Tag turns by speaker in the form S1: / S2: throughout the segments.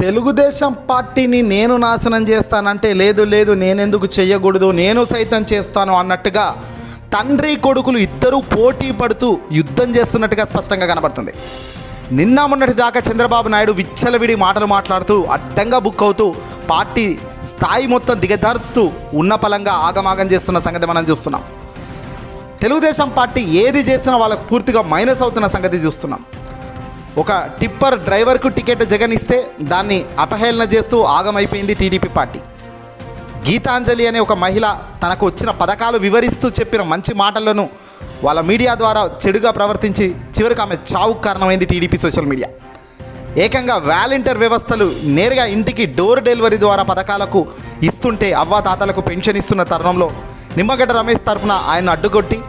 S1: తెలుగుదేశం పార్టీని నేను నాశనం చేస్తానంటే లేదు లేదు నేనెందుకు చెయ్యకూడదు, నేను సైతం చేస్తాను అన్నట్టుగా తండ్రి కొడుకులు ఇద్దరూ పోటీ పడుతూ యుద్ధం చేస్తున్నట్టుగా స్పష్టంగా కనబడుతుంది. నిన్న మొన్నటి దాకా చంద్రబాబు నాయుడు విచ్చలవిడి మాటలు మాట్లాడుతూ అడ్డంగా బుక్ అవుతూ పార్టీ స్థాయి మొత్తం దిగజారుస్తూ ఉన్న పలంగా ఆగమాగం చేస్తున్న సంగతి మనం చూస్తున్నాం. తెలుగుదేశం పార్టీ ఏది చేసినా వాళ్ళకు పూర్తిగా మైనస్ అవుతున్న సంగతి చూస్తున్నాం. ఒక టిప్పర్ డ్రైవర్కు టికెట్ జగన్ ఇస్తే దాన్ని అపహేళన చేస్తూ ఆగమైపోయింది టీడీపీ పార్టీ. గీతాంజలి అనే ఒక మహిళ తనకు వచ్చిన పథకాలు వివరిస్తూ చెప్పిన మంచి మాటలను వాళ్ళ మీడియా ద్వారా చెడుగా ప్రవర్తించి చివరికి ఆమె చావుకు కారణమైంది టీడీపీ సోషల్ మీడియా. ఏకంగా వాలంటీర్ వ్యవస్థలు నేరుగా ఇంటికి డోర్ డెలివరీ ద్వారా పథకాలకు ఇస్తుంటే అవ్వాతాతలకు పెన్షన్ ఇస్తున్న తరుణంలో నిమ్మగడ్డ రమేష్ తరఫున ఆయన అడ్డుకొట్టి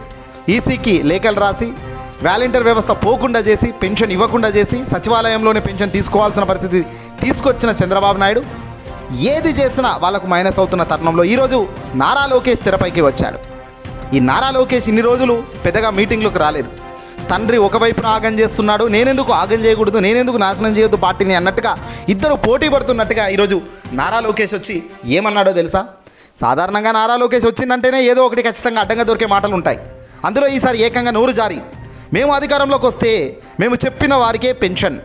S1: ఈసీకి లేఖలు రాసి వాలంటీర్ వ్యవస్థ పోకుండా చేసి పెన్షన్ ఇవ్వకుండా చేసి సచివాలయంలోనే పెన్షన్ తీసుకోవాల్సిన పరిస్థితి తీసుకొచ్చిన చంద్రబాబు నాయుడు ఏది చేసినా వాళ్ళకు మైనస్ అవుతున్న తరుణంలో ఈరోజు నారా లోకేష్ తెరపైకి వచ్చాడు. ఈ నారా లోకేష్ ఇన్ని రోజులు పెద్దగా మీటింగ్లోకి రాలేదు. తండ్రి ఒకవైపున ఆగం చేస్తున్నాడు, నేనెందుకు ఆగం చేయకూడదు, నేనెందుకు నాశనం చేయొద్దు పార్టీని అన్నట్టుగా ఇద్దరు పోటీ పడుతున్నట్టుగా ఈరోజు నారా లోకేష్ వచ్చి ఏమన్నాడో తెలుసా? సాధారణంగా నారా లోకేష్ వచ్చిందంటేనే ఏదో ఒకటి ఖచ్చితంగా అడ్డంగా దొరికే మాటలు ఉంటాయి. అందులో ఈసారి ఏకంగా నోరు జారి మేము అధికారంలోకి వస్తే మేము చెప్పిన వారికే పెన్షన్,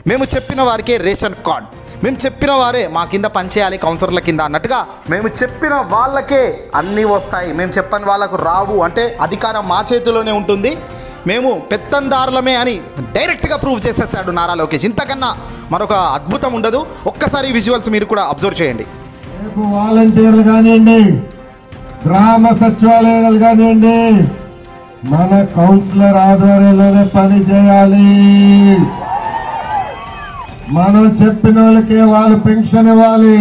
S1: మేము చెప్పిన వారికే రేషన్ కార్డ్, మేము చెప్పిన వారే మా కింద పనిచేయాలి కౌన్సిలర్ల కింద అన్నట్టుగా మేము చెప్పిన వాళ్ళకే అన్నీ వస్తాయి, మేము చెప్పని వాళ్ళకు రావు, అంటే అధికారం మా చేతిలోనే ఉంటుంది, మేము పెత్తందారులమే అని డైరెక్ట్గా ప్రూవ్ చేసేసాడు నారా లోకేష్. ఇంతకన్నా మరొక అద్భుతం ఉండదు. ఒక్కసారి విజువల్స్ మీరు కూడా అబ్జర్వ్ చేయండి.
S2: వాలంటీర్లు కానివ్వండి, గ్రామ సచివాలయాలు కానివ్వండి, మన కౌన్సిలర్ ఆధ్వర్యంలోనే పని చేయాలి. మనం చెప్పిన వాళ్ళకే వాళ్ళు పెన్షన్ ఇవ్వాలి,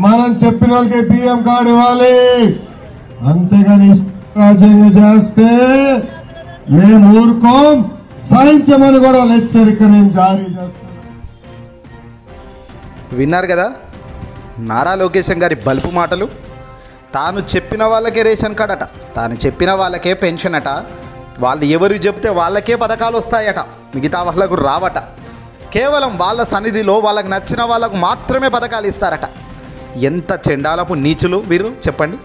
S2: మనం చెప్పిన వాళ్ళకే బియ్యం కార్డు ఇవ్వాలి. అంతేగాని రాజ్యాంగం చేస్తే మేము ఊరుకోం, సాయించమని కూడా హెచ్చరిక నేను జారీ చేస్తాను.
S1: విన్నారు కదా నారా లోకేష్ గారి బల్పు మాటలు. తాను చెప్పిన వాళ్ళకే రేషన్ కార్డ్ అట, తాను చెప్పిన వాళ్ళకే పెన్షన్ అట, వాళ్ళు ఎవరు చెప్తే వాళ్ళకే పథకాలు వస్తాయట, మిగతా వాళ్ళకు రావట, కేవలం వాళ్ళ సన్నిధిలో వాళ్ళకు నచ్చిన వాళ్ళకు మాత్రమే పథకాలు ఇస్తారట. ఎంత చెండాలపు నీచులు వీరు చెప్పండి.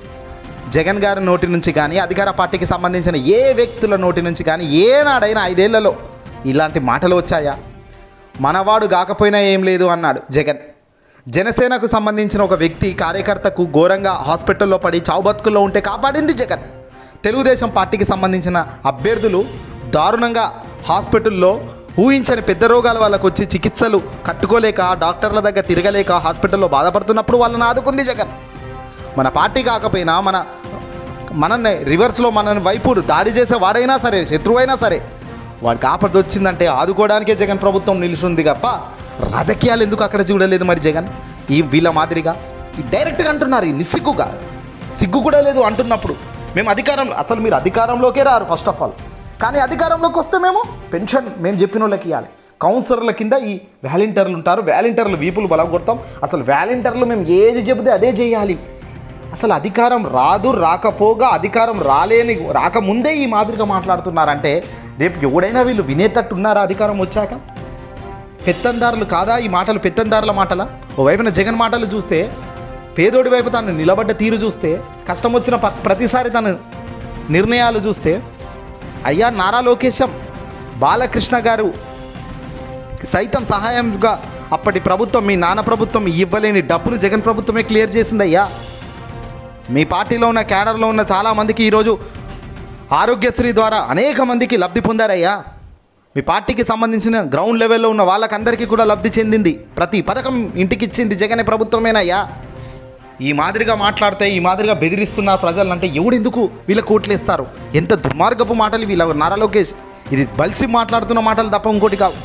S1: జగన్ గారి నోటి నుంచి కానీ అధికార పార్టీకి సంబంధించిన ఏ వ్యక్తుల నోటి నుంచి కానీ ఏనాడైనా 5 ఏళ్లలో ఇలాంటి మాటలు వచ్చాయా? మనవాడు కాకపోయినా ఏం లేదు అన్నాడు జగన్. జనసేనకు సంబంధించిన ఒక వ్యక్తి కార్యకర్తకు ఘోరంగా హాస్పిటల్లో పడి చావు బతుకుల్లో ఉంటే కాపాడింది జగన్. తెలుగుదేశం పార్టీకి సంబంధించిన అభ్యర్థులు దారుణంగా హాస్పిటల్లో ఊహించని పెద్ద రోగాల వాళ్ళకు వచ్చి చికిత్సలు కట్టుకోలేక డాక్టర్ల దగ్గర తిరగలేక హాస్పిటల్లో బాధపడుతున్నప్పుడు వాళ్ళని ఆదుకుంది జగన్. మన పార్టీ కాకపోయినా మనల్ని రివర్స్లో మన వైపు దాడి చేసే వాడైనా సరే, శత్రువైనా సరే, వాడికి ఆపద వచ్చిందంటే ఆదుకోవడానికే జగన్ ప్రభుత్వం నిలుస్తుంది తప్ప రాజకీయాలు ఎందుకు అక్కడ చూడలేదు మరి జగన్? వీళ్ళ మాదిరిగా డైరెక్ట్గా అంటున్నారు, నిస్సిగ్గుగా, సిగ్గు కూడా లేదు అంటున్నప్పుడు. మేము అసలు మీరు అధికారంలోకే రారు ఫస్ట్ ఆఫ్ ఆల్, కానీ అధికారంలోకి వస్తే మేము పెన్షన్ మేము చెప్పిన వాళ్ళకి ఇవ్వాలి. కౌన్సిలర్ల కింద ఈ వాలంటీర్లు ఉంటారు, వాలంటీర్లు వీపులు బలగొడతాం, అసలు వాలంటీర్లు మేము ఏది చెబితే అదే చేయాలి. అసలు అధికారం రాకపోగా అధికారం రాకముందే ఈ మాదిరిగా మాట్లాడుతున్నారంటే రేపు ఎవడైనా వీళ్ళు వినేటట్టు ఉన్నారా అధికారం వచ్చాక? పెత్తందారులు కాదా ఈ మాటలు? పెత్తందారుల మాటలా? ఓవైపున జగన్ మాటలు చూస్తే, పేదోడి వైపు తను నిలబడ్డ తీరు చూస్తే, కష్టం వచ్చిన ప్రతిసారి తను నిర్ణయాలు చూస్తే, అయ్యా నారా లోకేశం బాలకృష్ణ గారు సైతం సహాయంగా అప్పటి ప్రభుత్వం, మీ నాన్న ప్రభుత్వం ఇవ్వలేని డబ్బులు జగన్ ప్రభుత్వమే క్లియర్ చేసిందయ్యా. మీ పార్టీలో ఉన్న క్యాడర్లో ఉన్న చాలామందికి ఈరోజు ఆరోగ్యశ్రీ ద్వారా అనేక మందికి లబ్ధి పొందారయ్యా. మీ పార్టీకి సంబంధించిన గ్రౌండ్ లెవెల్లో ఉన్న వాళ్ళకందరికీ కూడా లబ్ధి చెందింది, ప్రతి పథకం ఇంటికి ఇచ్చింది జగన్ ప్రభుత్వమేనయ్యా. ఈ మాదిరిగా మాట్లాడితే, ఈ మాదిరిగా బెదిరిస్తున్న ప్రజలంటే ఎవడెందుకు వీళ్ళకి ఓట్లేస్తారు? ఎంత దుర్మార్గపు మాటలు వీళ్ళ నారా లోకేష్. ఇది బలిసి మాట్లాడుతున్న మాటలు తప్ప ఇంకోటి కావు.